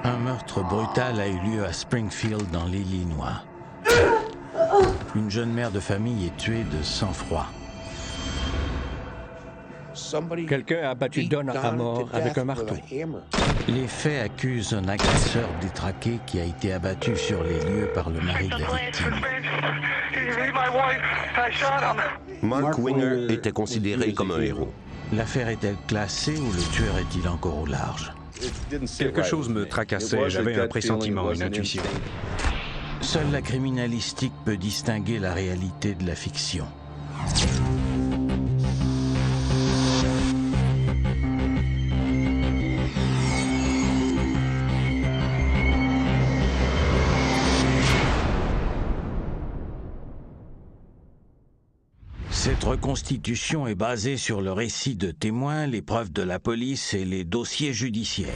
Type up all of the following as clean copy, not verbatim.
Un meurtre brutal a eu lieu à Springfield, dans l'Illinois. Une jeune mère de famille est tuée de sang-froid. Quelqu'un a battu Donna à mort avec un marteau. Les faits accusent un agresseur détraqué qui a été abattu sur les lieux par le mari de la victime. Mark Winger était considéré comme un héros. L'affaire est-elle classée ou le tueur est-il encore au large? Quelque chose me tracassait, j'avais un pressentiment, une intuition. Seule la criminalistique peut distinguer la réalité de la fiction. Cette reconstitution est basée sur le récit de témoins, les preuves de la police et les dossiers judiciaires.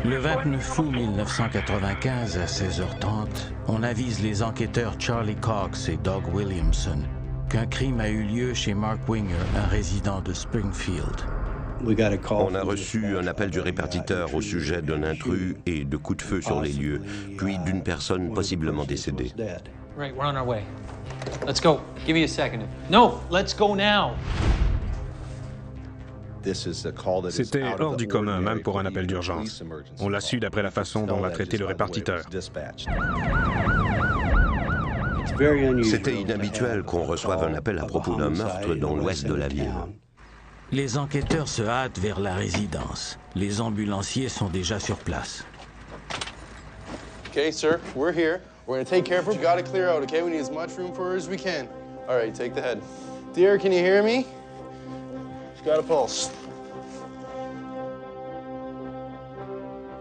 Le 29 août 1995 à 16h30, on avise les enquêteurs Charlie Cox et Doug Williamson qu'un crime a eu lieu chez Mark Winger, un résident de Springfield. On a reçu un appel du répartiteur au sujet d'un intrus et de coups de feu sur les lieux, puis d'une personne possiblement décédée. Right, we're on our way. Let's go. Give me a second. No, let's go now. C'était hors du commun, même pour un appel d'urgence. On l'a su d'après la façon dont l'a traité le répartiteur. C'était inhabituel qu'on reçoive un appel à propos d'un meurtre dans l'ouest de la ville. Les enquêteurs se hâtent vers la résidence. Les ambulanciers sont déjà sur place. Okay, sir, we're here. We're gonna take care of her. You gotta clear out, okay? We need as much room for her as we can. All right, take the head. Dear, can you hear me? She's got a pulse.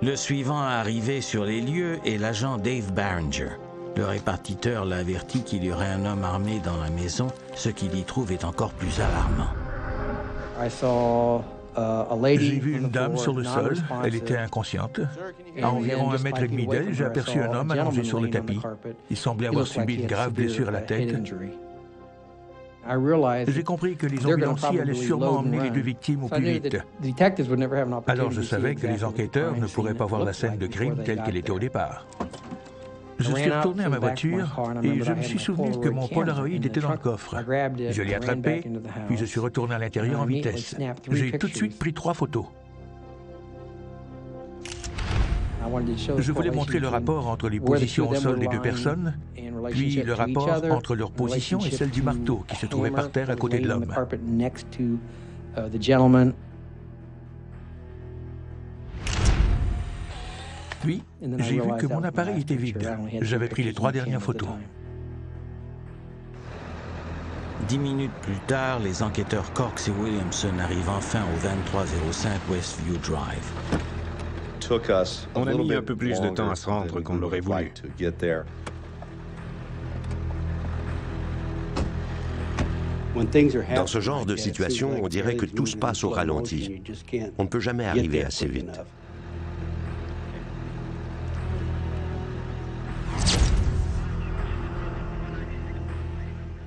Le suivant à arriver sur les lieux est l'agent Dave Barringer. Le répartiteur l'a averti qu'il y aurait un homme armé dans la maison. Ce qu'il y trouve est encore plus alarmant. J'ai vu une dame sur le sol, elle était inconsciente. À environ 1,5 mètre d'elle, j'ai aperçu un homme allongé sur le tapis. Il semblait avoir subi une grave blessure à la tête. J'ai compris que les ambulanciers allaient sûrement emmener les deux victimes au plus vite. Alors je savais que les enquêteurs ne pourraient pas voir la scène de crime telle qu'elle était au départ. Je suis retourné à ma voiture et je me suis souvenu que mon Polaroid était dans le coffre. Je l'ai attrapé, puis je suis retourné à l'intérieur en vitesse. J'ai tout de suite pris 3 photos. Je voulais montrer le rapport entre les positions au sol des deux personnes, puis le rapport entre leur position et celle du marteau qui se trouvait par terre à côté de l'homme. Puis, j'ai vu que mon appareil était vide. J'avais pris les 3 dernières photos. 10 minutes plus tard, les enquêteurs Cox et Williamson arrivent enfin au 2305 Westview Drive. On a mis un peu plus de temps à se rendre qu'on l'aurait voulu. Dans ce genre de situation, on dirait que tout se passe au ralenti. On ne peut jamais arriver assez vite.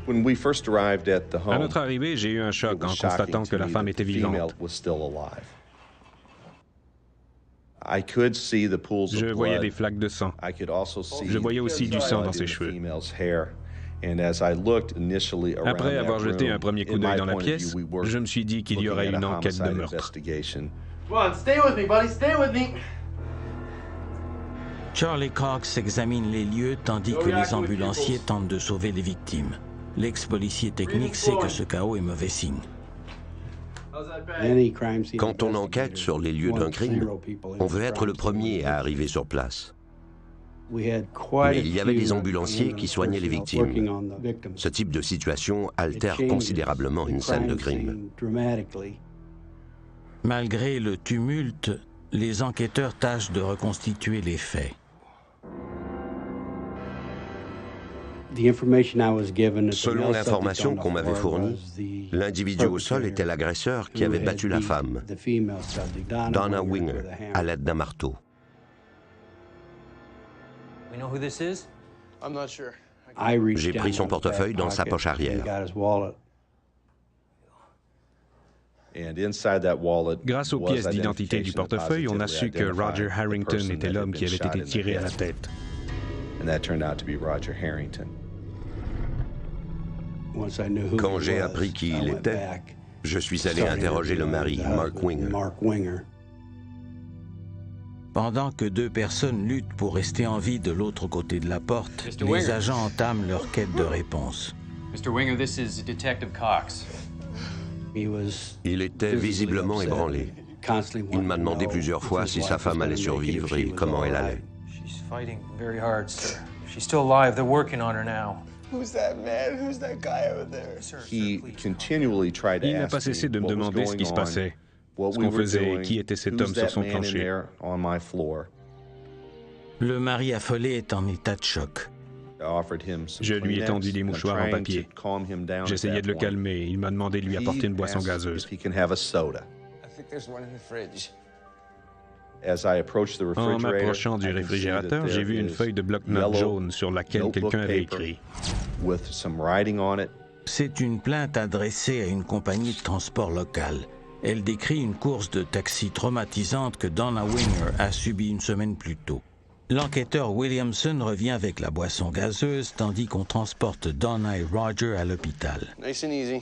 À notre arrivée, j'ai eu un choc en constatant que la femme était vivante. Je voyais des flaques de sang. Je voyais aussi du sang dans ses cheveux. Après avoir jeté un premier coup d'œil dans la pièce, je me suis dit qu'il y aurait une enquête de meurtre. Charlie Cox examine les lieux tandis que les ambulanciers tentent de sauver les victimes. L'ex-policier technique sait que ce chaos est mauvais signe. Quand on enquête sur les lieux d'un crime, on veut être le premier à arriver sur place. Mais il y avait des ambulanciers qui soignaient les victimes. Ce type de situation altère considérablement une scène de crime. Malgré le tumulte, les enquêteurs tâchent de reconstituer les faits. Selon l'information qu'on m'avait fournie, l'individu au sol était l'agresseur qui avait battu la femme, Donna Winger, à l'aide d'un marteau. J'ai pris son portefeuille dans sa poche arrière. Grâce aux pièces d'identité du portefeuille, on a su que Roger Harrington était l'homme qui avait été tiré à la tête. Quand j'ai appris qui il était, je suis allé interroger le mari, Mark Winger. Pendant que deux personnes luttent pour rester en vie de l'autre côté de la porte, les agents entament leur quête de réponse. Mr. Winger, this is Detective Cox. Il était visiblement ébranlé. Il m'a demandé plusieurs fois si sa femme allait survivre et comment elle allait. She's fighting very hard, sir. She's still alive. They're working on her now. Who's that man? Who's that guy over there? Il n'a pas cessé de me demander ce qui se passait, ce qu'on faisait et qui était cet homme sur son plancher. Le mari affolé est en état de choc. Je lui ai tendu des mouchoirs en papier. J'essayais de le calmer. Il m'a demandé de lui apporter une boisson gazeuse. En m'approchant du réfrigérateur, j'ai vu une feuille de bloc-notes jaune sur laquelle quelqu'un avait écrit. C'est une plainte adressée à une compagnie de transport locale. Elle décrit une course de taxi traumatisante que Donna Winger a subie une semaine plus tôt. L'enquêteur Williamson revient avec la boisson gazeuse tandis qu'on transporte Donna et Roger à l'hôpital. Nice and easy.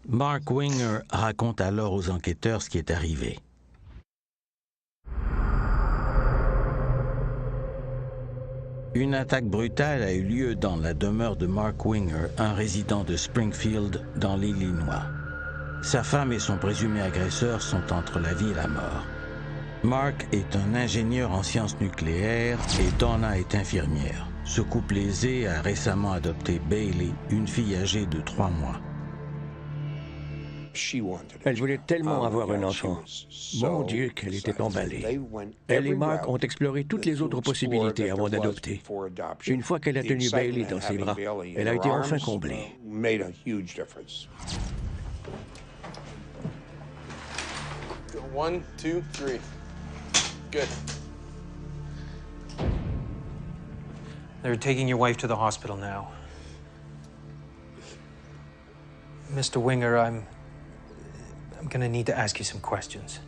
Mark Winger raconte alors aux enquêteurs ce qui est arrivé. Une attaque brutale a eu lieu dans la demeure de Mark Winger, un résident de Springfield, dans l'Illinois. Sa femme et son présumé agresseur sont entre la vie et la mort. Mark est un ingénieur en sciences nucléaires et Donna est infirmière. Ce couple aisé a récemment adopté Bailey, une fille âgée de 3 mois. Elle voulait tellement avoir un enfant. Mon Dieu, qu'elle était emballée. Elle et Mark ont exploré toutes les autres possibilités avant d'adopter. Une fois qu'elle a tenu Bailey dans ses bras, elle a été enfin comblée. 1, 2, 3. Good. They're taking your wife to the hospital now. Mr. Winger, I'm going to need to ask you some questions.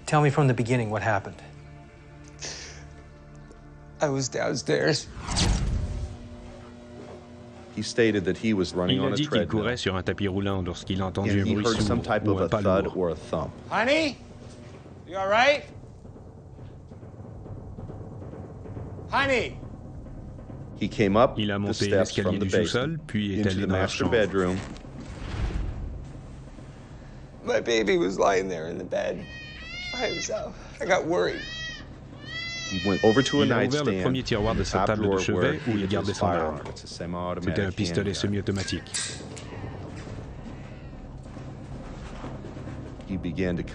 Tell me from the beginning what happened. I was downstairs. Il a dit qu'il courait sur un tapis roulant lorsqu'il a entendu un bruit sourd ou un pas lourd. Honey, you all right? Honey. Il a monté l'escalier du sous-sol, puis est allé dans la chambre. My baby was lying there in the bed by himself. I got worried. Il a ouvert le premier tiroir de sa table de chevet où il gardait son arme. C'était un pistolet semi-automatique.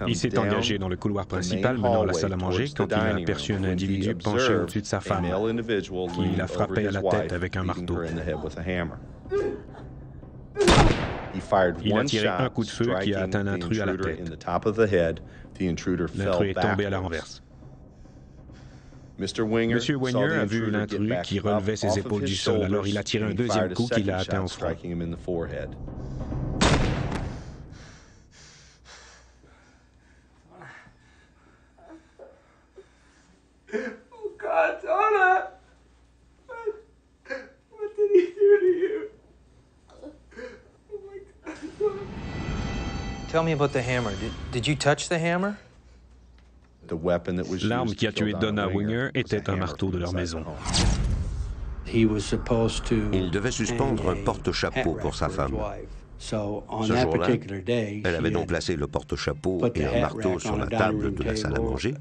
Il s'est engagé dans le couloir principal menant à la salle à manger quand il a aperçu un individu penché au-dessus de sa femme, qui la frappait à la tête avec un marteau. Il a tiré un coup de feu qui a atteint l'intrus à la tête. L'intrus est tombé à la renverse. Monsieur Winger a vu l'intrus qui relevait ses épaules du sol, alors il a tiré un deuxième coup qui l'a atteint au front. Oh God, Donna! What did he do to you? Oh my God, Donna. Tell me about the hammer. Did you touch the hammer? L'arme qui a tué Donna Winger était un marteau de leur maison. Il devait suspendre un porte-chapeau pour sa femme. Ce jour-là, elle avait donc placé le porte-chapeau et un marteau sur la table de la salle à manger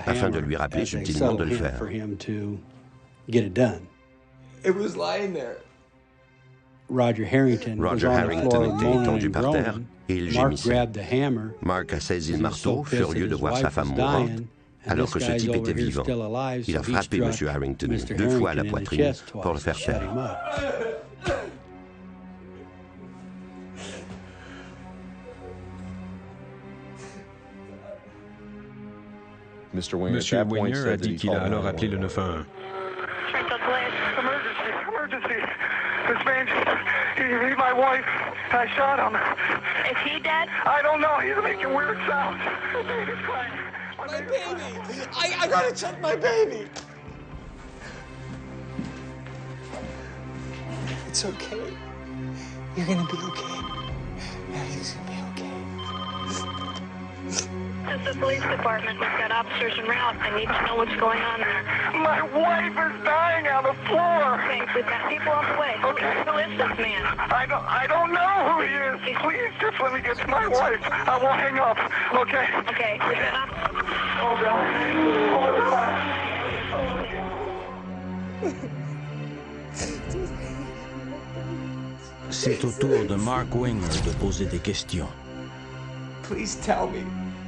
afin de lui rappeler subtilement de le faire. It was lying there. Roger Harrington était étendu par terre et il gémissait. Mark a saisi le marteau, furieux de voir sa femme mourante, alors que ce type était vivant. Il a frappé M. Harrington 2 fois à la poitrine pour le faire taire. M. Winger a dit qu'il a alors appelé le 911. This man he's my wife. I shot him. Is he dead? I don't know. He's making weird sounds. My baby's crying. My baby! I gotta check my baby! It's okay. You're gonna be okay. Everything's gonna be okay. This is the police department. We've got officers en route. I need to know what's going on there. My wife is dying on the floor. Okay, we've got people on the way. Okay. Who is this man? I don't know who he is. Please, just let me get to my wife. I won't hang up. Okay? Okay, we've got Oh, God. Oh, God. C'est au tour de Mark Winger de poser des questions. Please tell me.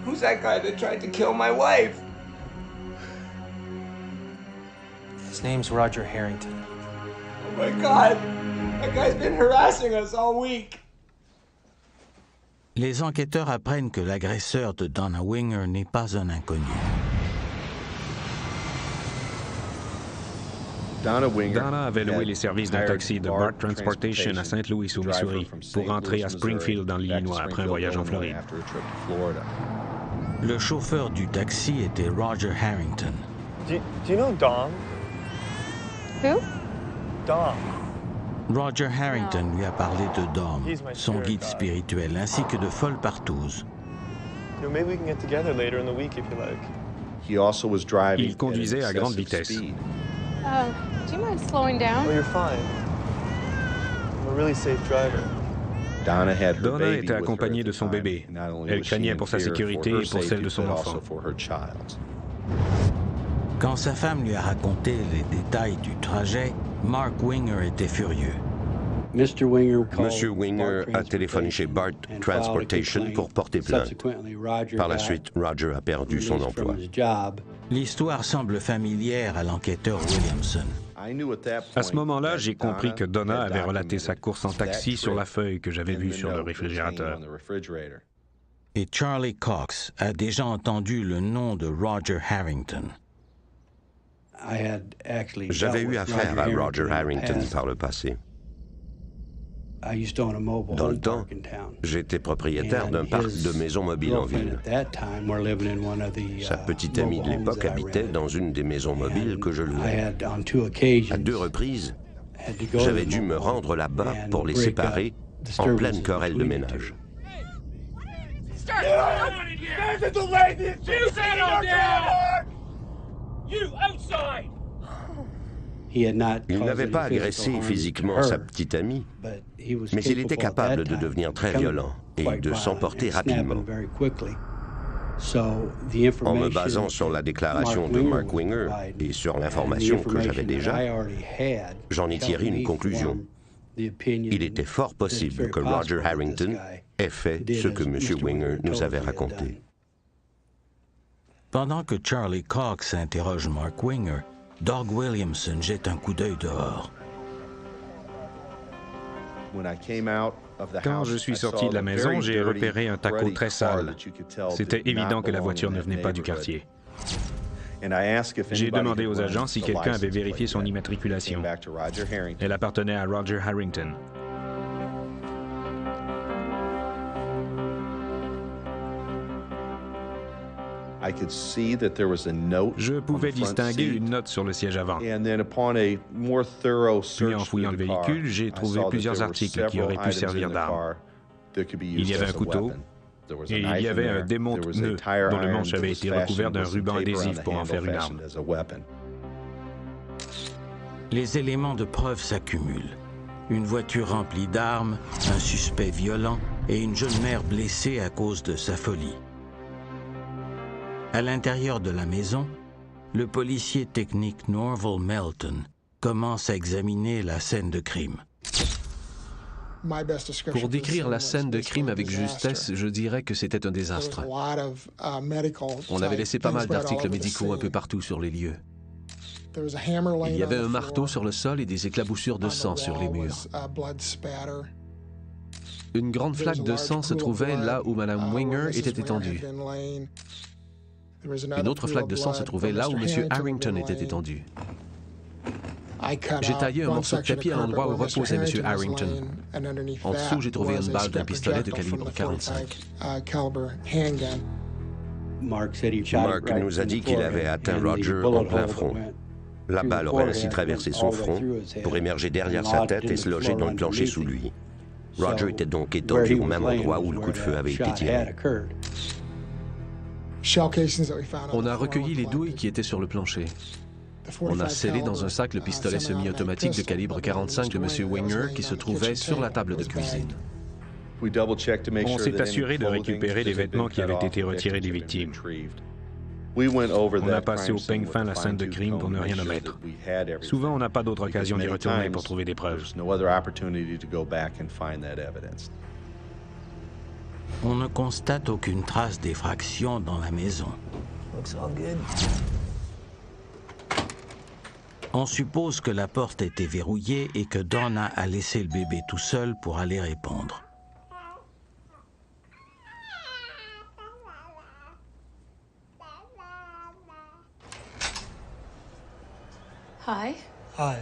Who's that guy that tried to kill my wife? His name's Roger Harrington. Oh my God! That guy's been harassing us all week. Les enquêteurs apprennent que l'agresseur de Donna Winger n'est pas un inconnu. Donna avait loué les services d'un taxi de BART Transportation à Saint Louis, au Missouri, pour rentrer à Springfield, dans l'Illinois, après un voyage en Floride. Le chauffeur du taxi était Roger Harrington. Do you know Dom? Who? Dom. Roger Harrington lui a parlé de Dom, son guide spirituel, ainsi que de folles partouzes. You know, maybe we can get together later in the week if you like. Il conduisait à grande vitesse. Do you mind slowing down? Oh, you're fine. I'm a really safe driver. Donna était accompagnée de son bébé. Elle craignait pour sa sécurité et pour celle de son enfant. Quand sa femme lui a raconté les détails du trajet, Mark Winger était furieux. Monsieur Winger a téléphoné chez BART Transportation pour porter plainte. Par la suite, Roger a perdu son emploi. L'histoire semble familière à l'enquêteur Williamson. À ce moment-là, j'ai compris que Donna avait relaté sa course en taxi sur la feuille que j'avais vue sur le réfrigérateur. Et Charlie Cox a déjà entendu le nom de Roger Harrington. J'avais eu affaire à Roger Harrington par le passé. Dans le temps, j'étais propriétaire d'un parc de maisons mobiles en ville. Sa petite amie de l'époque habitait dans une des maisons mobiles que je louais. À 2 reprises, j'avais dû me rendre là-bas pour les séparer en pleine querelle de ménage. Il n'avait pas agressé physiquement sa petite amie, mais il était capable de devenir très violent et de s'emporter rapidement. En me basant sur la déclaration de Mark Winger et sur l'information que j'avais déjà, j'en ai tiré une conclusion. Il était fort possible que Roger Harrington ait fait ce que M. Winger nous avait raconté. Pendant que Charlie Cox interroge Mark Winger, Doug Williamson jette un coup d'œil dehors. Quand je suis sorti de la maison, j'ai repéré un taco très sale. C'était évident que la voiture ne venait pas du quartier. J'ai demandé aux agents si quelqu'un avait vérifié son immatriculation. Elle appartenait à Roger Harrington. Je pouvais distinguer une note sur le siège avant. Puis en fouillant le véhicule, j'ai trouvé plusieurs articles qui auraient pu servir d'armes. Il y avait un couteau et il y avait un démonte-pneu dont le manche avait été recouvert d'un ruban adhésif pour en faire une arme. Les éléments de preuve s'accumulent. Une voiture remplie d'armes, un suspect violent et une jeune mère blessée à cause de sa folie. À l'intérieur de la maison, le policier technique Norval Melton commence à examiner la scène de crime. Pour décrire la scène de crime avec justesse, je dirais que c'était un désastre. On avait laissé pas mal d'articles médicaux un peu partout sur les lieux. Il y avait un marteau sur le sol et des éclaboussures de sang sur les murs. Une grande flaque de sang se trouvait là où Mme Winger était étendue. Une autre flaque de sang se trouvait là où M. Harrington était étendu. J'ai taillé un morceau de tapis à l'endroit où reposait M. Harrington. En dessous, j'ai trouvé une balle d'un pistolet de calibre 45. Mark nous a dit qu'il avait atteint Roger en plein front. La balle aurait ainsi traversé son front pour émerger derrière sa tête et se loger dans le plancher sous lui. Roger était donc étendu au même endroit où le coup de feu avait été tiré. On a recueilli les douilles qui étaient sur le plancher. On a scellé dans un sac le pistolet semi-automatique de calibre 45 de M. Winger qui se trouvait sur la table de cuisine. On s'est assuré de récupérer les vêtements qui avaient été retirés des victimes. On a passé au peigne fin la scène de crime pour ne rien omettre. Souvent, on n'a pas d'autre occasion d'y retourner pour trouver des preuves. On ne constate aucune trace d'effraction dans la maison. On suppose que la porte était verrouillée et que Donna a laissé le bébé tout seul pour aller répondre. Hi. Hi.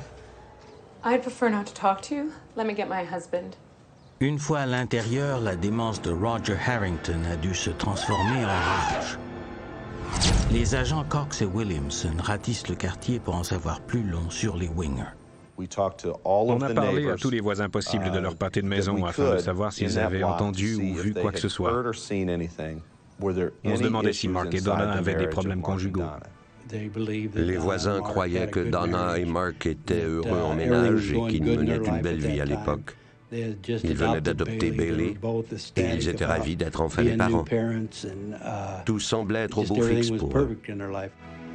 I'd prefer not to talk to you. Let me get my husband. Une fois à l'intérieur, la démence de Roger Harrington a dû se transformer en rage. Les agents Cox et Williamson ratissent le quartier pour en savoir plus long sur les Winger. On a parlé à tous les voisins possibles de leur pâté de maison afin de savoir s'ils avaient entendu ou vu quoi que ce soit. On se demandait si Mark et Donna avaient des problèmes conjugaux. Les voisins croyaient que Donna et Mark étaient heureux en ménage et qu'ils menaient une belle vie à l'époque. Ils venaient d'adopter Bailey et ils étaient ravis d'être enfin les parents. Tout semblait être au beau fixe pour eux.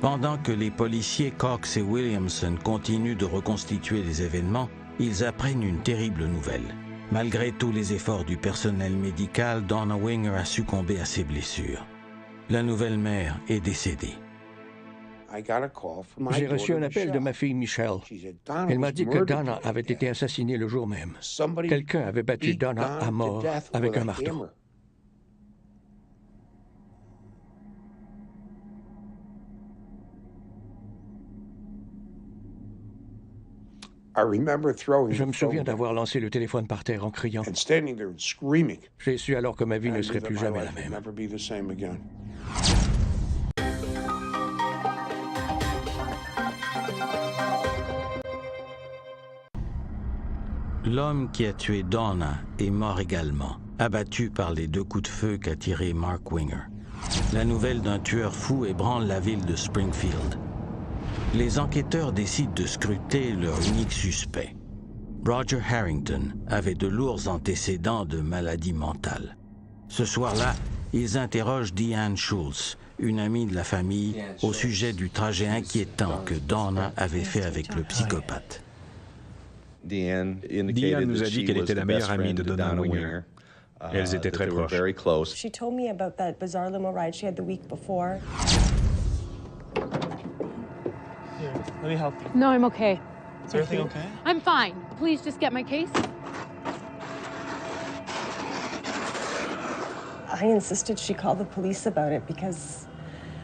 Pendant que les policiers Cox et Williamson continuent de reconstituer les événements, ils apprennent une terrible nouvelle. Malgré tous les efforts du personnel médical, Donna Winger a succombé à ses blessures. La nouvelle mère est décédée. J'ai reçu un appel de ma fille Michelle. Elle m'a dit que Donna avait été assassinée le jour même. Quelqu'un avait battu Donna à mort avec un marteau. Je me souviens d'avoir lancé le téléphone par terre en criant. J'ai su alors que ma vie ne serait plus jamais la même. L'homme qui a tué Donna est mort également, abattu par les 2 coups de feu qu'a tiré Mark Winger. La nouvelle d'un tueur fou ébranle la ville de Springfield. Les enquêteurs décident de scruter leur unique suspect. Roger Harrington avait de lourds antécédents de maladie mentale. Ce soir-là, ils interrogent Deanne Schultz, une amie de la famille, au sujet du trajet inquiétant que Donna avait fait avec le psychopathe. Deanne nous a dit qu'elle était la meilleure amie de Donna Winger. Elles étaient très proches. She told me about that bizarre limo ride she had the week before. Here, let me help you. No, I'm okay. Is everything okay? I'm fine. Please just get my case. I insisted she call the police about it because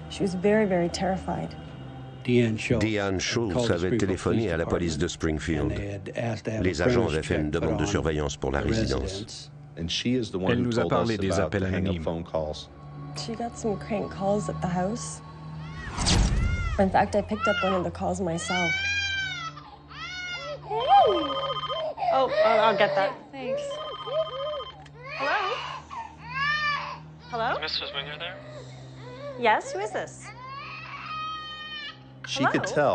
she was very, very terrified. Deanne Schultz avait téléphoné à la police de Springfield. Les agents avaient fait une demande de surveillance pour la résidence. Elle nous a parlé des appels anonymes. She got some crank calls at the house. In fact, I picked up one of the calls myself. Oh, I'll get that. Thanks. Hello? Hello? Is Mrs. Winger there? Yes, who is this?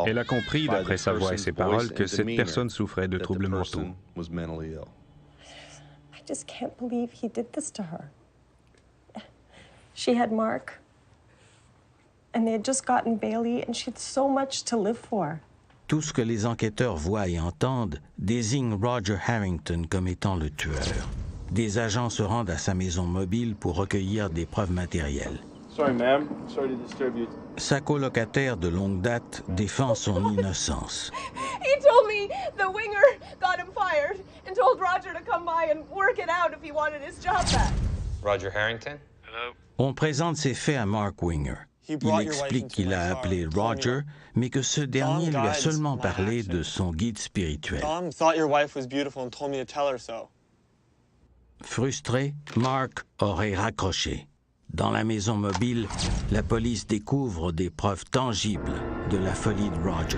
Elle a compris, d'après sa voix et ses paroles, que cette personne souffrait de troubles mentaux. I just can't believe he did this to her. She had Mark, and they had just gotten Bailey, and she had so much to live for. Tout ce que les enquêteurs voient et entendent désigne Roger Harrington comme étant le tueur. Des agents se rendent à sa maison mobile pour recueillir des preuves matérielles. Sorry, ma'am. Sorry to disturb you. Sa colocataire de longue date défend son innocence. He told me the winger got him fired and told Roger to come by and work it out if he wanted his job back. Roger Harrington? Hello? On présente ces faits à Mark Winger. Il explique qu'il a appelé Roger, mais que ce dernier lui a seulement parlé de son guide spirituel. Dom thought your wife was beautiful and told me to tell her so. Frustré, Mark aurait raccroché. Dans la maison mobile, la police découvre des preuves tangibles de la folie de Roger.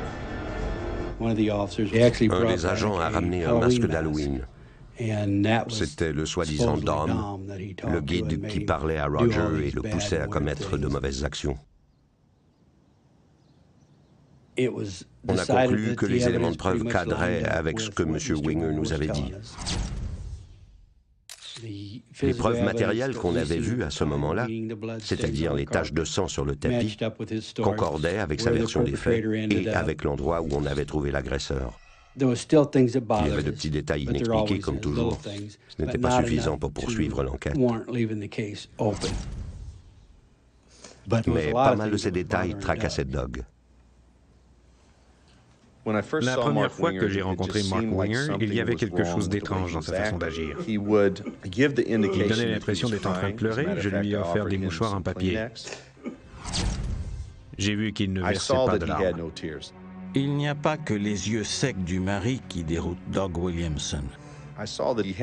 Un des agents a ramené un masque d'Halloween. C'était le soi-disant Dom, le guide qui parlait à Roger et le poussait à commettre de mauvaises actions. On a conclu que les éléments de preuve cadraient avec ce que M. Winger nous avait dit. Les preuves matérielles qu'on avait vues à ce moment-là, c'est-à-dire les taches de sang sur le tapis, concordaient avec sa version des faits et avec l'endroit où on avait trouvé l'agresseur. Il y avait de petits détails inexpliqués comme toujours. Ce n'était pas suffisant pour poursuivre l'enquête. Mais pas mal de ces détails tracassaient Doug. La première fois que j'ai rencontré Mark Winger, il y avait quelque chose d'étrange dans sa façon d'agir. Il donnait l'impression d'être en train de pleurer. Je lui ai offert des mouchoirs en papier. J'ai vu qu'il ne versait pas de larmes. Il n'y a pas que les yeux secs du mari qui déroutent Doug Williamson.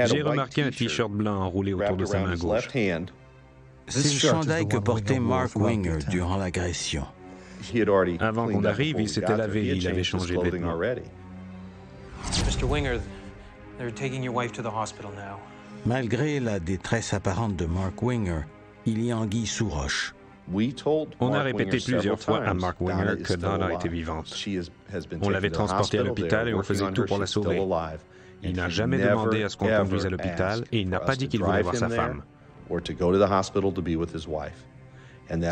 J'ai remarqué un T-shirt blanc enroulé autour de sa main gauche. C'est le chandail que portait Mark Winger durant l'agression. Avant qu'on arrive, il s'était lavé et il avait changé de vêtements. Mr. Winger, they're taking your wife to the hospital now. Malgré la détresse apparente de Mark Winger, il y a anguille sous roche. On a répété plusieurs fois à Mark Winger que Donna était vivante. On l'avait transportée à l'hôpital et on faisait tout pour la sauver. Il n'a jamais demandé à ce qu'on conduise à l'hôpital et il n'a pas dit qu'il voulait voir sa femme.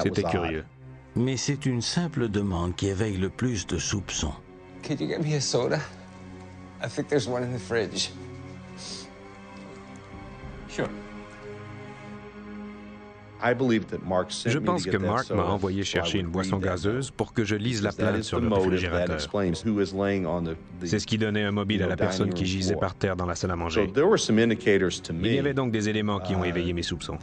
C'était curieux. Mais c'est une simple demande qui éveille le plus de soupçons. Could you get me a soda? I think there's one in the fridge. Sure. Je pense que Mark m'a envoyé chercher une boisson gazeuse pour que je lise la plainte sur le réfrigérateur. C'est ce qui donnait un mobile à la personne qui gisait par terre dans la salle à manger. Il y avait donc des éléments qui ont éveillé mes soupçons.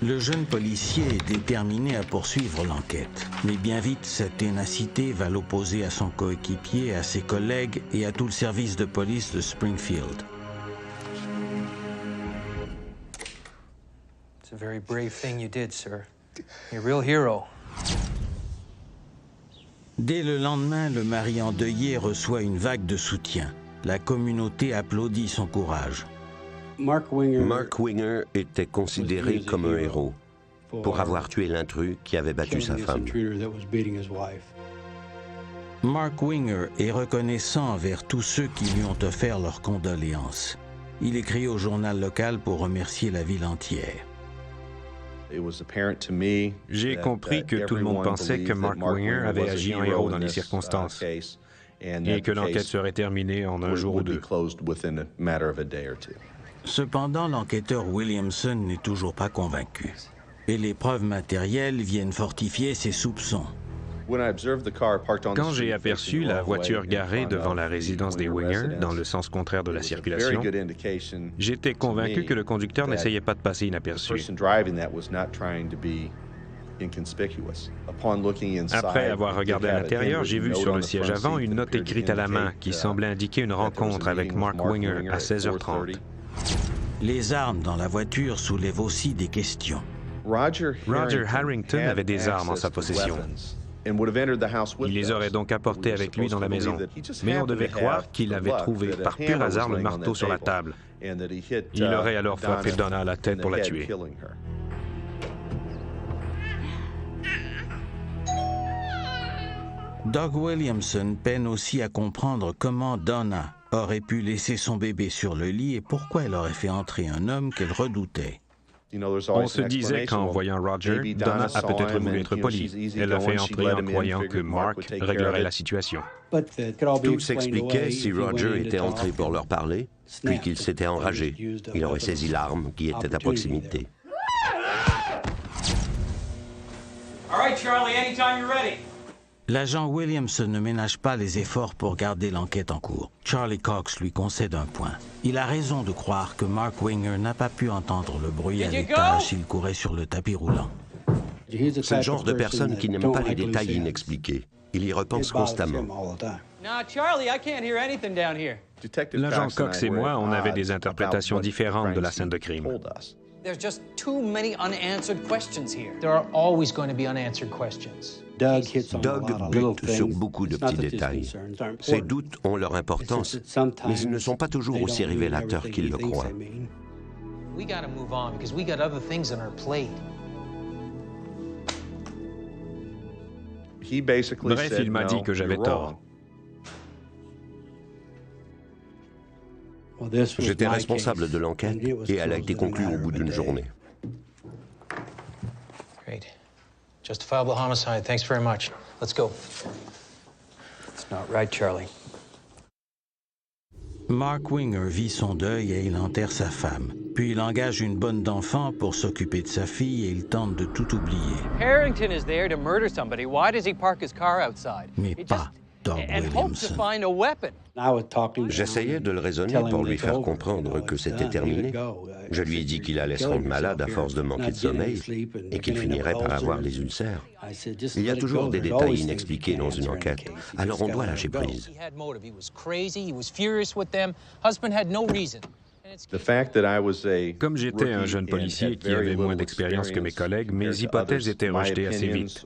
Le jeune policier est déterminé à poursuivre l'enquête. Mais bien vite, cette ténacité va l'opposer à son coéquipier, à ses collègues et à tout le service de police de Springfield. It's a very brave thing you did, sir. You're a real hero. Dès le lendemain, le mari endeuillé reçoit une vague de soutien. La communauté applaudit son courage. Mark Winger était considéré comme un héros pour avoir tué l'intrus qui avait battu sa femme. Mark Winger est reconnaissant envers tous ceux qui lui ont offert leurs condoléances. Il écrit au journal local pour remercier la ville entière. J'ai compris que tout le monde pensait que Mark Winger avait agi en héros dans les circonstances et que l'enquête serait terminée en un jour ou deux. Cependant, l'enquêteur Williamson n'est toujours pas convaincu. Et les preuves matérielles viennent fortifier ses soupçons. Quand j'ai aperçu la voiture garée devant la résidence des Winger, dans le sens contraire de la circulation, j'étais convaincu que le conducteur n'essayait pas de passer inaperçu. Après avoir regardé à l'intérieur, j'ai vu sur le siège avant une note écrite à la main qui semblait indiquer une rencontre avec Mark Winger à 16h30. Les armes dans la voiture soulèvent aussi des questions. Roger Harrington avait des armes en sa possession. Il les aurait donc apportées avec lui dans la maison. Mais on devait croire qu'il avait trouvé par pur hasard le marteau sur la table. Il aurait alors frappé Donna à la tête pour la tuer. Doug Williamson peine aussi à comprendre comment Donna aurait pu laisser son bébé sur le lit et pourquoi elle aurait fait entrer un homme qu'elle redoutait. On se disait qu'en voyant Roger, Donna a peut-être voulu être polie. Elle l'a fait entrer en croyant que Mark réglerait la situation. Tout s'expliquait si Roger était entré pour leur parler, puis qu'il s'était enragé. Il aurait saisi l'arme qui était à proximité. All right, Charlie, anytime you're ready. L'agent Williamson ne ménage pas les efforts pour garder l'enquête en cours. Charlie Cox lui concède un point. Il a raison de croire que Mark Winger n'a pas pu entendre le bruit à l'étage s'il courait sur le tapis roulant. C'est le genre de personne qui n'aime pas les détails inexpliqués. Il y repense constamment. L'agent Cox et moi, on avait des interprétations différentes de la scène de crime. There's just too many unanswered questions here. There are always going to be unanswered questions. Doug bute sur beaucoup de petits détails. Ces doutes ont leur importance, mais ils ne sont pas toujours aussi révélateurs qu'il le croit. We got to move on because we got other things on our plate. Bref, il m'a dit que j'avais tort. J'étais responsable de l'enquête et elle a été conclue au bout d'une journée. Great. Justifiable homicide. Thanks very much. Let's go. It's not right, Charlie. Mark Winger vit son deuil et il enterre sa femme. Puis il engage une bonne d'enfant pour s'occuper de sa fille et il tente de tout oublier. Harrington is there to murder somebody. Why does he park his car outside? Mais pas Doug Williamson. J'essayais de le raisonner pour lui faire comprendre que c'était terminé. Je lui ai dit qu'il allait se rendre malade à force de manquer de sommeil et qu'il finirait par avoir des ulcères. Il y a toujours des détails inexpliqués dans une enquête, alors on doit lâcher prise. Comme j'étais un jeune policier qui avait moins d'expérience que mes collègues, mes hypothèses étaient rejetées assez vite.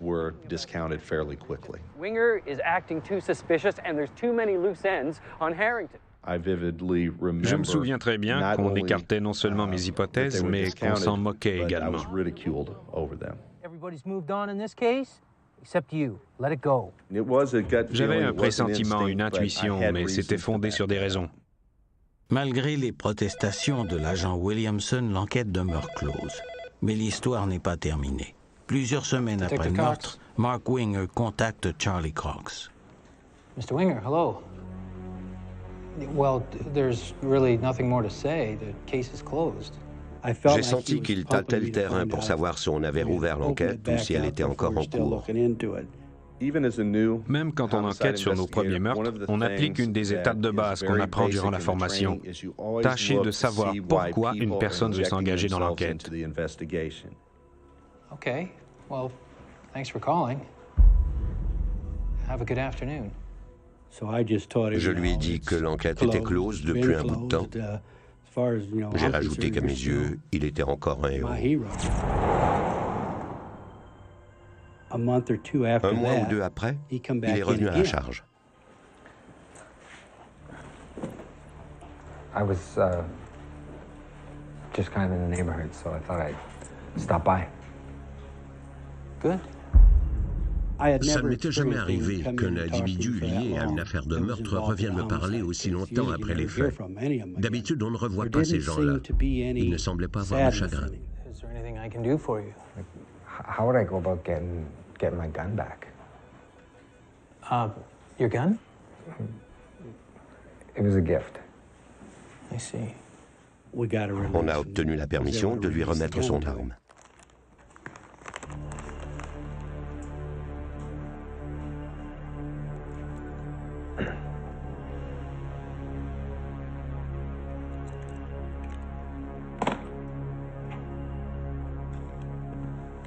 Winger is acting too suspicious and there's too many loose ends on Harrington. Je me souviens très bien qu'on écartait non seulement mes hypothèses, mais qu'on s'en moquait également. Everybody's moved on in this case, except you. Let it go. J'avais un pressentiment, une intuition, mais c'était fondé sur des raisons. Malgré les protestations de l'agent Williamson, l'enquête demeure close. Mais l'histoire n'est pas terminée. Plusieurs semaines après le meurtre, Mark Winger contacte Charlie Cox. Mr. Winger, hello. Well, there's really nothing more to say. The case is closed. J'ai senti qu'il tâtait le terrain pour savoir si on avait rouvert l'enquête ou si elle était encore en cours. Même quand on enquête sur nos premiers meurtres, on applique une des étapes de base qu'on apprend durant la formation. Tâchez de savoir pourquoi une personne veut s'engager dans l'enquête. Okay. Well, thanks for calling. Have a good afternoon. Je lui ai dit que l'enquête était close depuis un bout de temps. J'ai rajouté qu'à mes yeux, il était encore un héros. Un mois ou deux après, il est revenu à la charge. I was just kind of in the neighborhood, so I thought I'd stop by. Good. Ça ne m'était jamais arrivé qu'un individu lié à une affaire de meurtre revienne me parler aussi longtemps après les faits. D'habitude, on ne revoit pas ces gens-là. Ils ne semblaient pas avoir de chagrin. Is there anything I can do for you? How would I go about getting my gun back? Your gun? It was a gift. I see. On a obtenu la permission de lui remettre son arme.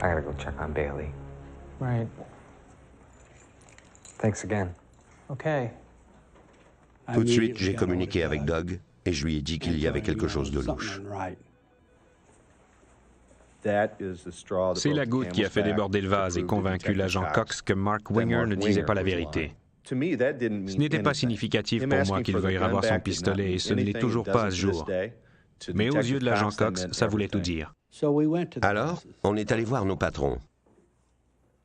I gotta go check on Bailey. Right. Thanks again. Okay. Tout de suite, j'ai communiqué avec Doug et je lui ai dit qu'il y avait quelque chose de louche. C'est la goutte qui a fait déborder le vase et convaincu l'agent Cox que Mark Winger ne disait pas la vérité. Ce n'était pas significatif pour moi qu'il veuille avoir son pistolet et ce ne l'est toujours pas à ce jour. Mais aux yeux de l'agent Cox, ça voulait tout dire. Alors, on est allé voir nos patrons.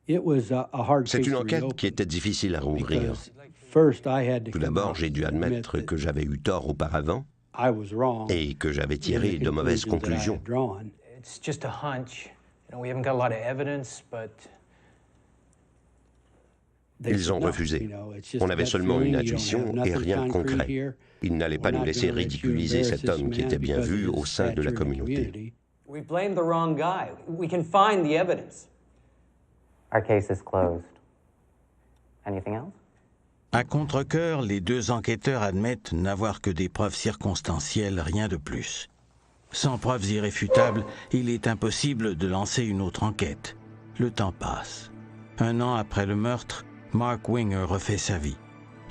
C'est une enquête qui était difficile à rouvrir. Tout d'abord, j'ai dû admettre que j'avais eu tort auparavant et que j'avais tiré de mauvaises conclusions. It's just a hunch. You know, we haven't got a lot of evidence, but... Ils ont refusé. On avait seulement une intuition et rien de concret. Ils n'allaient pas nous laisser ridiculiser cet homme qui était bien vu au sein de la communauté. We blame the wrong guy. We can find the evidence. Our case is closed. Anything else? À contre-cœur, les deux enquêteurs admettent n'avoir que des preuves circonstancielles, rien de plus. Sans preuves irréfutables, il est impossible de lancer une autre enquête. Le temps passe. 1 an après le meurtre, Mark Winger refait sa vie.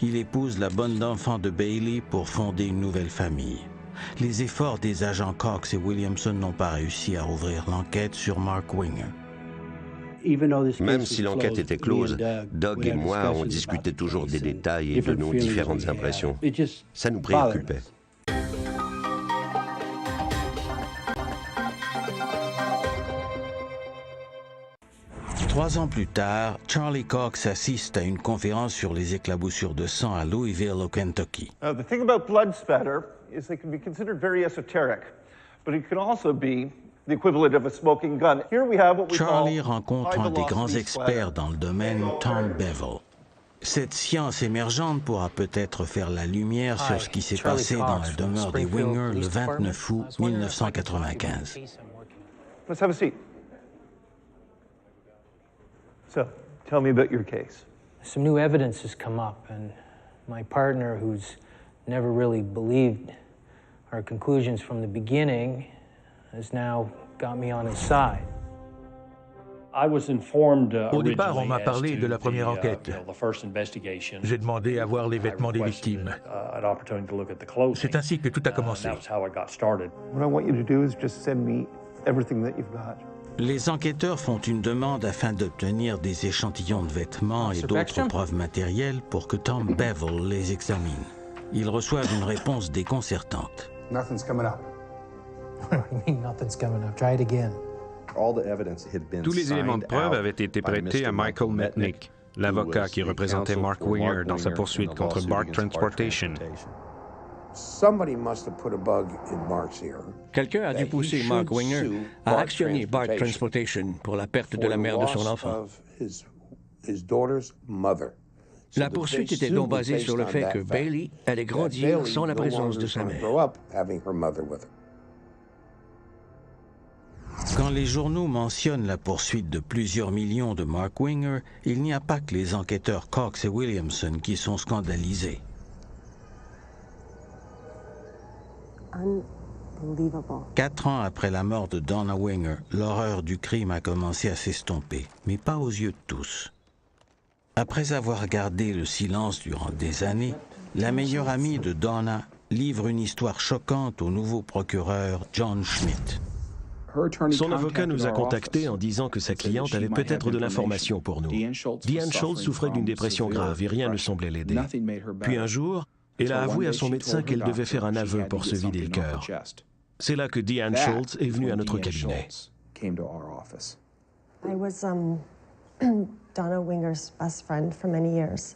Il épouse la bonne d'enfant de Bailey pour fonder une nouvelle famille. Les efforts des agents Cox et Williamson n'ont pas réussi à rouvrir l'enquête sur Mark Winger. Même si l'enquête était close, Doug et moi, on discutait toujours des détails et de nos différentes impressions. Ça nous préoccupait. Trois ans plus tard, Charlie Cox assiste à une conférence sur les éclaboussures de sang à Louisville, au Kentucky. The thing about blood spatter is they can be considered very esoteric, but it can also be the equivalent of a smoking gun. Here we have what we Charlie call rencontre un des grands experts dans le domaine, Tom Bevel. Cette science émergente pourra peut-être faire la lumière sur ce qui s'est passé dans la demeure des Winger le 29 août 1995. Let's have a seat. So, tell me about your case. Some new evidence has come up, and my partner, who's never really believed our conclusions from the beginning, has now got me on his side. Au départ, on m'a parlé de la première enquête. J'ai demandé à voir les vêtements des victimes. C'est ainsi que tout a commencé. What I want you to do is just send me everything that you've got. Les enquêteurs font une demande afin d'obtenir des échantillons de vêtements et d'autres preuves matérielles pour que Tom Bevel les examine. Ils reçoivent une réponse déconcertante. Nothing's coming up. What do you mean nothing's coming up? Try it again. Tous les éléments de preuve avaient été prêtés à Michael Metnick, l'avocat qui représentait Mark Winger dans sa poursuite contre Bark Transportation. Quelqu'un a dû pousser Mark Winger à actionner Bark Transportation pour la perte de la mère de son enfant. La poursuite était donc basée sur le fait que Bailey allait grandir sans la présence de sa mère. Quand les journaux mentionnent la poursuite de plusieurs millions de Mark Winger, il n'y a pas que les enquêteurs Cox et Williamson qui sont scandalisés. Unbelievable. 4 ans après la mort de Donna Winger, l'horreur du crime a commencé à s'estomper, mais pas aux yeux de tous. Après avoir gardé le silence durant des années, la meilleure amie de Donna livre une histoire choquante au nouveau procureur John Schmidt. Son avocat nous a contactés en disant que sa cliente avait peut-être de l'information pour nous. Diane Schultz souffrait d'une dépression grave et rien ne semblait l'aider. Puis un jour, elle a avoué à son médecin qu'elle devait faire un aveu pour se vider le cœur. C'est là que Diane Schultz est venue à notre cabinet. I was Donna Winger's best friend for many years.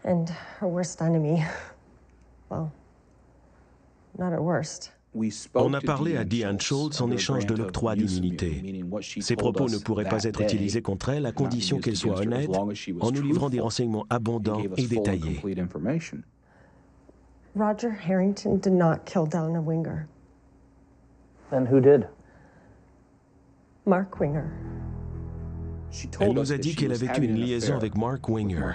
And her worst enemy. Well, not her worst. On a parlé à Diane Schultz en échange de l'octroi d'immunité. Ses propos ne pourraient pas être utilisés contre elle à condition qu'elle soit honnête en nous livrant des renseignements abondants et détaillés. Roger Harrington did not kill Donna Winger. Then who did? Mark Winger. Elle nous a dit qu'elle avait eu une liaison avec Mark Winger.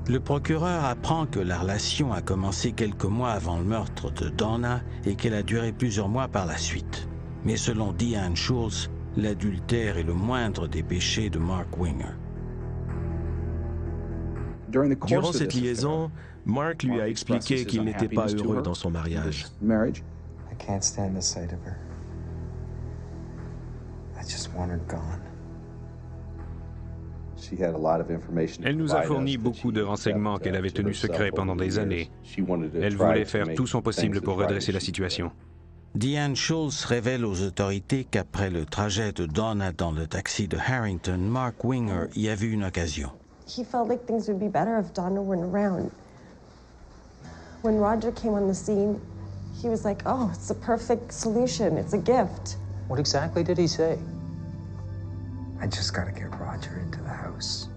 Le procureur apprend que la relation a commencé quelques mois avant le meurtre de Donna et qu'elle a duré plusieurs mois par la suite. Mais selon Diane Schultz, l'adultère est le moindre des péchés de Mark Winger. Durant cette liaison, Mark lui a expliqué qu'il n'était pas heureux dans son mariage. I can't stand the sight of her. I just want her gone. Elle nous a fourni beaucoup de renseignements qu'elle avait tenus secrets pendant des années. Elle voulait faire tout son possible pour redresser la situation. Diane Schultz révèle aux autorités qu'après le trajet de Donna dans le taxi de Harrington, Mark Winger y a vu une occasion. He felt like things would be better if Donna weren't around. When Roger came on the scene, He was like, oh, it's the perfect solution. It's a gift. What exactly did he say? I just gotta get Roger into the house.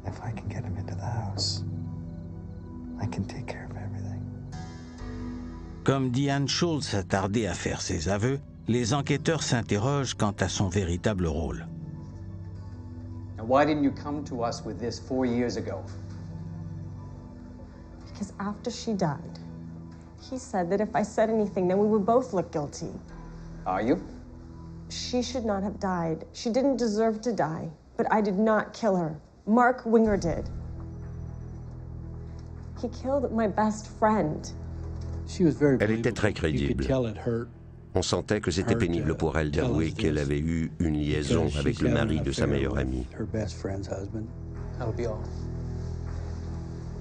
If I can get him into the house, I can take care of everything. Comme Deanne Schultz a tardé à faire ses aveux, les enquêteurs s'interrogent quant à son véritable rôle. Now, why didn't you come to us with this 4 years ago? Because after she died, he said that if I said anything, then we would both look guilty. Are you? She should not have died. She didn't deserve to die, but I did not kill her. Mark Winger did. He killed my best friend. Elle était très crédible. On sentait que c'était pénible pour elle d'avouer qu'elle avait eu une liaison avec le mari de sa meilleure amie. That'll be all.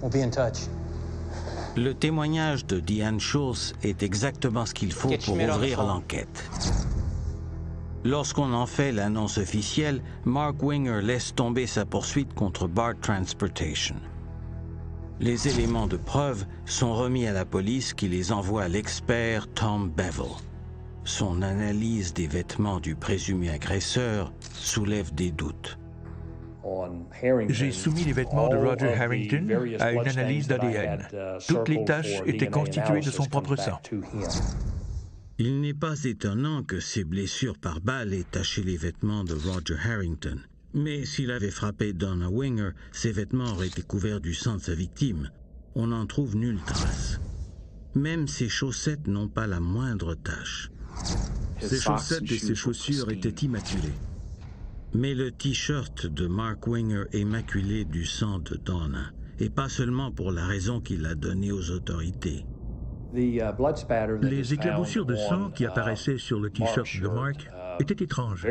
We'll be in touch. Le témoignage de Deanne Schultz est exactement ce qu'il faut pour ouvrir l'enquête. Lorsqu'on en fait l'annonce officielle, Mark Winger laisse tomber sa poursuite contre Bart Transportation. Les éléments de preuve sont remis à la police qui les envoie à l'expert Tom Bevel. Son analyse des vêtements du présumé agresseur soulève des doutes. J'ai soumis les vêtements de Roger Harrington à une analyse d'ADN. Toutes les taches étaient constituées de son propre sang. Il n'est pas étonnant que ces blessures par balle aient taché les vêtements de Roger Harrington. Mais s'il avait frappé Donna Winger, ses vêtements auraient été couverts du sang de sa victime. On n'en trouve nulle trace. Même ses chaussettes n'ont pas la moindre tache. Ses chaussettes et ses chaussures étaient immaculées. Mais le T-shirt de Mark Winger est maculé du sang de Donna, et pas seulement pour la raison qu'il a donnée aux autorités. Les éclaboussures de sang qui apparaissaient sur le T-shirt de Mark étaient étranges.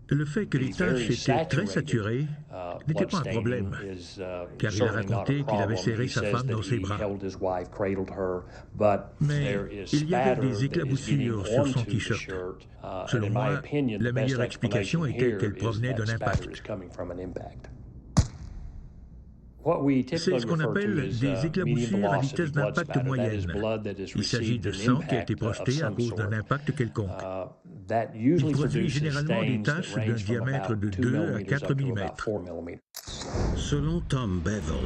Le fait que les taches étaient très saturées n'était pas un problème, car il a raconté qu'il avait serré sa femme dans ses bras. Mais il y avait des éclaboussures sur son T-shirt. Selon moi, la meilleure explication était qu'elle provenait d'un impact. C'est ce qu'on appelle des éclaboussures à vitesse d'impact moyenne. Il s'agit de sang qui a été projeté à cause d'un impact quelconque. Il produit généralement des taches d'un diamètre de 2 à 4 mm. Selon Tom Bevel,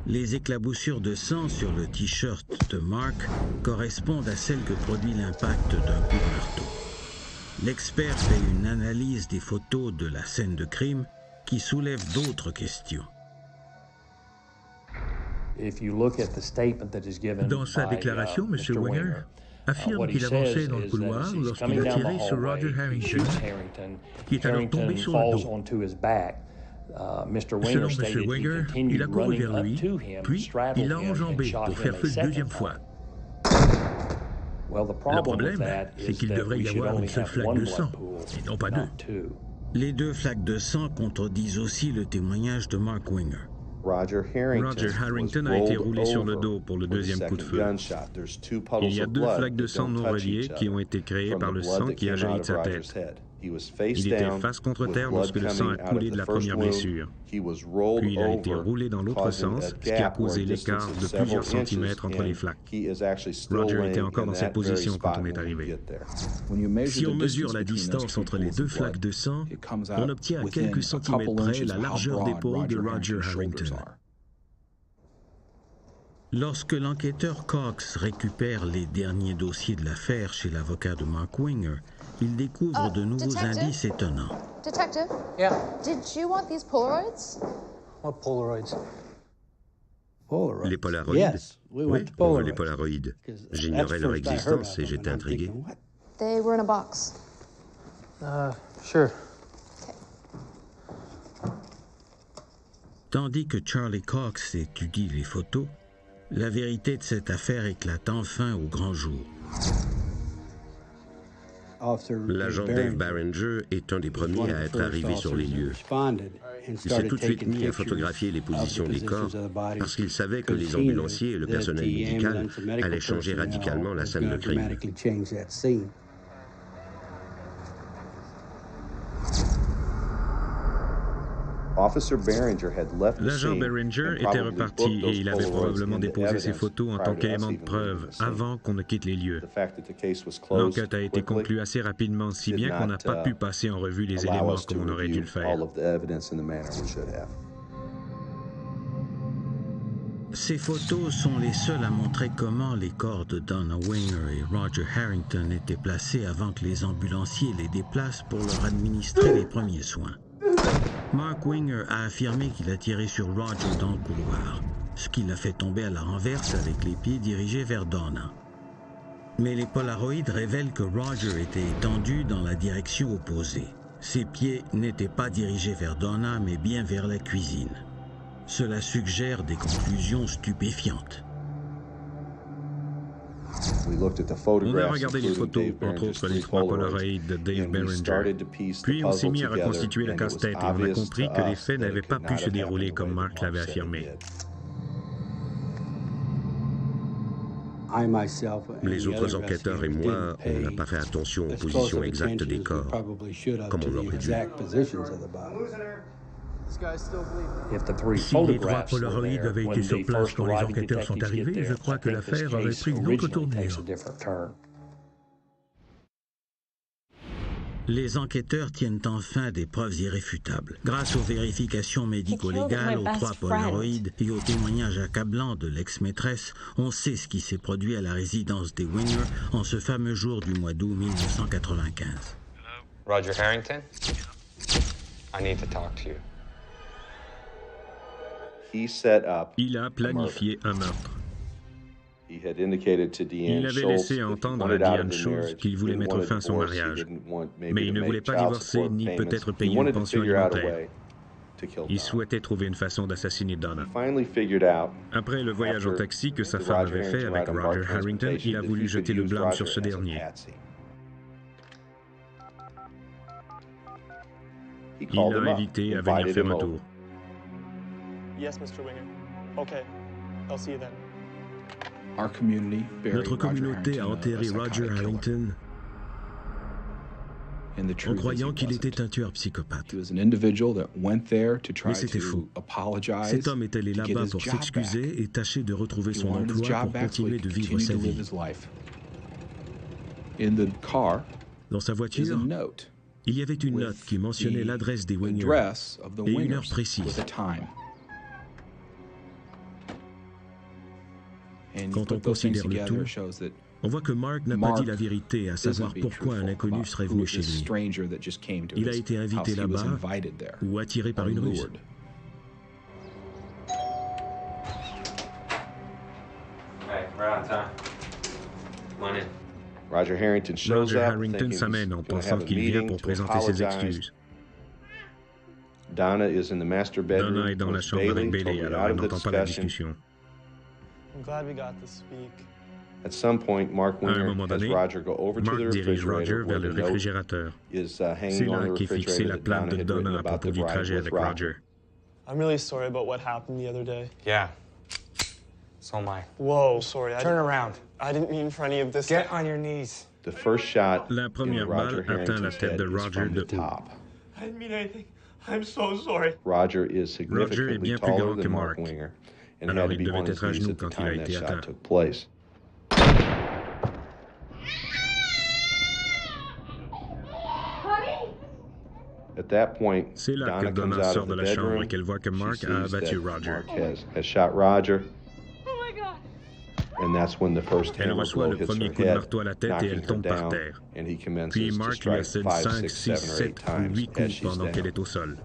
les éclaboussures de sang sur le T-shirt de Mark correspondent à celles que produit l'impact d'un coup de marteau. L'expert fait une analyse des photos de la scène de crime qui soulève d'autres questions. Dans sa déclaration, M. Winger affirme qu'il avançait dans le couloir lorsqu'il a tiré sur Roger Harrington, qui est alors tombé sur le dos. Selon M. Winger, il a couru vers lui, puis il l'a enjambé pour faire feu une deuxième fois. Le problème, c'est qu'il devrait y avoir une seule flaque de sang, et non pas deux. Les deux flaques de sang contredisent aussi le témoignage de Mark Winger. Roger Harrington a été roulé sur le dos pour le deuxième coup de feu. Il y a deux flaques de sang non reliées qui ont été créées par le sang qui a jailli de sa tête. Il était face contre terre lorsque le sang a coulé de la première blessure. Puis il a été roulé dans l'autre sens, ce qui a causé l'écart de plusieurs centimètres entre les flaques. Roger était encore dans cette position quand on est arrivé. Si on mesure la distance entre les deux flaques de sang, on obtient à quelques centimètres près la largeur d'épaule de Roger Harrington. Lorsque l'enquêteur Cox récupère les derniers dossiers de l'affaire chez l'avocat de Mark Winger, il découvre de nouveaux indices étonnants. Detective? Yeah? Did you want these Polaroids? What Polaroids? Les Polaroids? Yes, Oui, les Polaroids. J'ignorais leur existence et j'étais intrigué. They were in a box. Sure. Tandis que Charlie Cox étudie les photos, la vérité de cette affaire éclate enfin au grand jour. L'agent Dave Barringer est un des premiers à être arrivé sur les lieux. Il s'est tout de suite mis à photographier les positions des corps parce qu'il savait que les ambulanciers et le personnel médical allaient changer radicalement la scène de crime. L'agent Beringer était reparti et il avait probablement déposé ces photos en tant qu'élément de preuve avant qu'on ne quitte les lieux. L'enquête a été conclue assez rapidement, si bien qu'on n'a pas pu passer en revue les éléments comme on aurait dû le faire. Ces photos sont les seules à montrer comment les corps de Donna Winger et Roger Harrington étaient placés avant que les ambulanciers les déplacent pour leur administrer les premiers soins. Mark Winger a affirmé qu'il a tiré sur Roger dans le couloir, ce qui l'a fait tomber à la renverse avec les pieds dirigés vers Donna. Mais les polaroïdes révèlent que Roger était étendu dans la direction opposée. Ses pieds n'étaient pas dirigés vers Donna, mais bien vers la cuisine. Cela suggère des conclusions stupéfiantes. On a regardé les photos, entre autres les 3 polaroïdes de Dave Beringer. Puis on s'est mis à reconstituer le casse-tête et on a compris que les faits n'avaient pas pu se dérouler comme Mark l'avait affirmé. Les autres enquêteurs et moi, on n'a pas fait attention aux positions exactes des corps, comme on l'aurait dû. Si les 3 polaroïdes avaient été sur place quand les enquêteurs sont arrivés, je crois que l'affaire aurait pris une autre tournure. Les enquêteurs tiennent enfin des preuves irréfutables. Grâce aux vérifications médico-légales, aux 3 polaroïdes et aux témoignages accablants de l'ex-maîtresse, on sait ce qui s'est produit à la résidence des Winger en ce fameux jour du mois d'août 1995. Roger Harrington, I need to talk to you. Il a planifié un meurtre. Il avait laissé entendre à Diane Schultz qu'il voulait mettre fin à son mariage, mais il ne voulait pas divorcer ni peut-être payer une pension alimentaire. Il souhaitait trouver une façon d'assassiner Donna. Après le voyage en taxi que sa femme avait fait avec Roger Harrington, il a voulu jeter le blâme sur ce dernier. Il l'a invité à venir faire un tour. Yes, Mr. Winger. Okay. I'll see you then. Notre communauté a enterré Roger Harrington en croyant qu'il était un tueur psychopathe. Mais c'était faux. Cet homme est allé là-bas pour s'excuser et tâcher de retrouver son emploi pour continuer de vivre sa vie. Dans sa voiture, il y avait une note qui mentionnait l'adresse des Winger et une heure précise. Quand on considère le tout, on voit que Mark n'a pas dit la vérité, à savoir pourquoi un inconnu serait venu chez lui. Il a été invité là-bas ou attiré par une ruse. Roger Harrington s'amène en pensant qu'il vient pour présenter ses excuses. Donna est dans la chambre avec Bailey, alors elle n'entend pas la discussion. À un moment donné, Mark dirige Roger vers le réfrigérateur. C'est là qu'est fixée la plainte de Donna à propos du trajet avec Roger. I'm really sorry about what happened the other day. Yeah. So am I. Whoa, sorry. Turn around. I didn't mean for any of this. Get on your knees. La première balle atteint la tête de Roger de haut. I didn't mean anything. I'm so sorry. Roger est bien plus grand que Mark. Alors il devait être à genoux quand il a été atteint. C'est là que Donna sort de la chambre et qu'elle voit que Mark a abattu Roger. Elle reçoit le premier coup de marteau à la tête et elle tombe par terre. Puis Mark lui assène 5, 6, 7 ou 8 coups pendant qu'elle est au sol.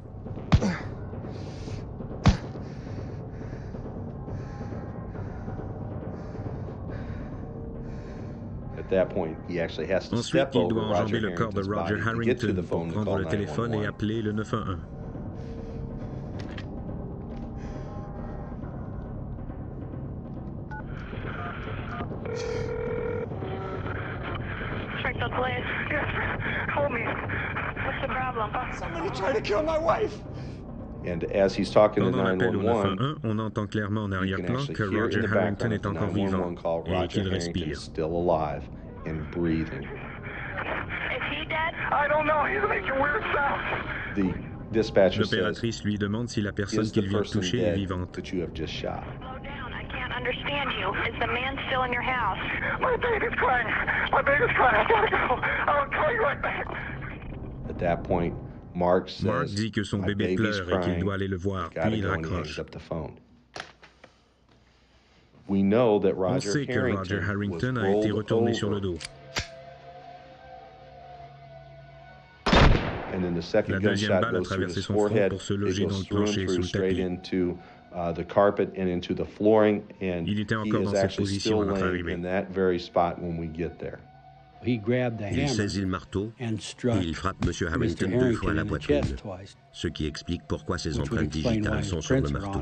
Ensuite, il doit enjamber le corps de Roger Harrington pour prendre le téléphone et appeler le 911. Check the place. Hold me. What's the problem? Somebody tried to kill my wife. Pendant l'appel au 911, on entend clairement en arrière-plan que Roger Harrington est encore vivant et qu'il respire. Is he dead? I don't know. He's making weird sounds. L'opératrice lui demande si la personne qu'il vient de toucher est vivante. Understand you. Is the man still in your house? My baby's crying. My baby's crying. I gotta go. I'll call you right back. At that point, Mark dit que son bébé pleure et qu'il doit aller le voir, puis il raccroche. On sait que Roger Harrington a été retourné sur le dos. La deuxième balle a traversé son front pour se loger dans le plancher sous le tapis. Il était encore dans cette position à notre arrivée. Il saisit le marteau et il frappe M. Harrington 2 fois à la poitrine, ce qui explique pourquoi ses empreintes digitales sont sur le marteau.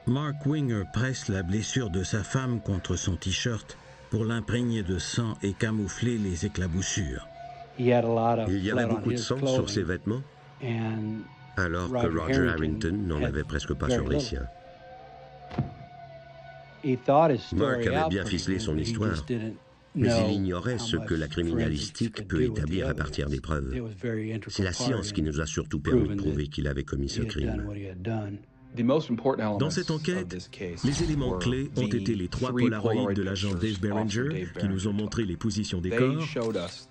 Mark Winger presse la blessure de sa femme contre son t-shirt pour l'imprégner de sang et camoufler les éclaboussures. Il y avait beaucoup de sang sur ses vêtements, alors que Roger Harrington n'en avait presque pas sur les siens. Mark avait bien ficelé son histoire, mais il ignorait ce que la criminalistique peut établir à partir des preuves. C'est la science qui nous a surtout permis de prouver qu'il avait commis ce crime. Dans cette enquête, les éléments clés ont été les 3 Polaroids de l'agent Dave Beringer qui nous ont montré les positions des corps,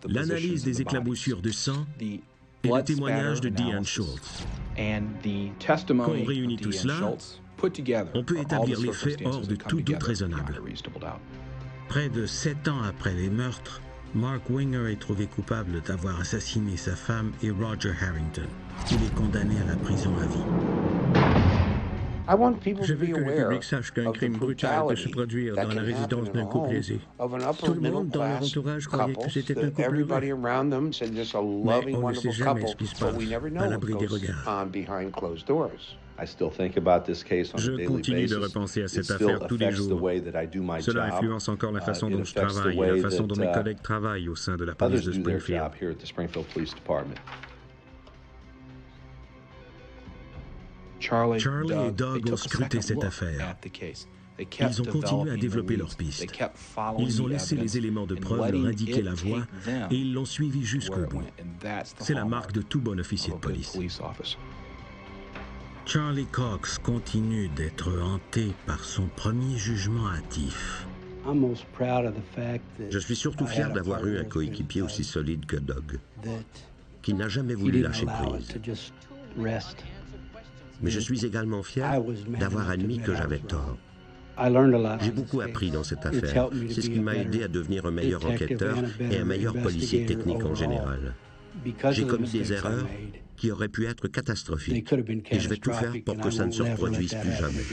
l'analyse des éclaboussures de sang et le témoignage de Deanne Schultz. Quand on réunit tout cela, on peut établir les faits hors de tout doute raisonnable. Près de 7 ans après les meurtres, Mark Winger est trouvé coupable d'avoir assassiné sa femme et Roger Harrington. Il est condamné à la prison à vie. Je veux que le public sache qu'un crime brutal peut se produire dans la résidence d'un couple aisé. Tout le monde dans leur entourage croyait que c'était un couple heureux. Mais on ne sait jamais ce qui se passe à l'abri des regards. Je continue de repenser à cette affaire tous les jours. Cela influence encore la façon dont je travaille et la façon dont mes collègues travaillent au sein de la police de Springfield. Charlie et Doug ont scruté cette affaire. Ils ont continué à développer leurs pistes. Ils ont laissé les éléments de preuve leur indiquer la voie et ils l'ont suivi jusqu'au bout. C'est la marque de tout bon officier de police. Charlie Cox continue d'être hanté par son premier jugement hâtif. Je suis surtout fier d'avoir eu un coéquipier aussi solide que Doug, qui n'a jamais voulu lâcher prise. Mais je suis également fier d'avoir admis que j'avais tort. J'ai beaucoup appris dans cette affaire. C'est ce qui m'a aidé à devenir un meilleur enquêteur et un meilleur policier technique en général. J'ai commis des erreurs qui auraient pu être catastrophiques et je vais tout faire pour que ça ne se reproduise plus jamais.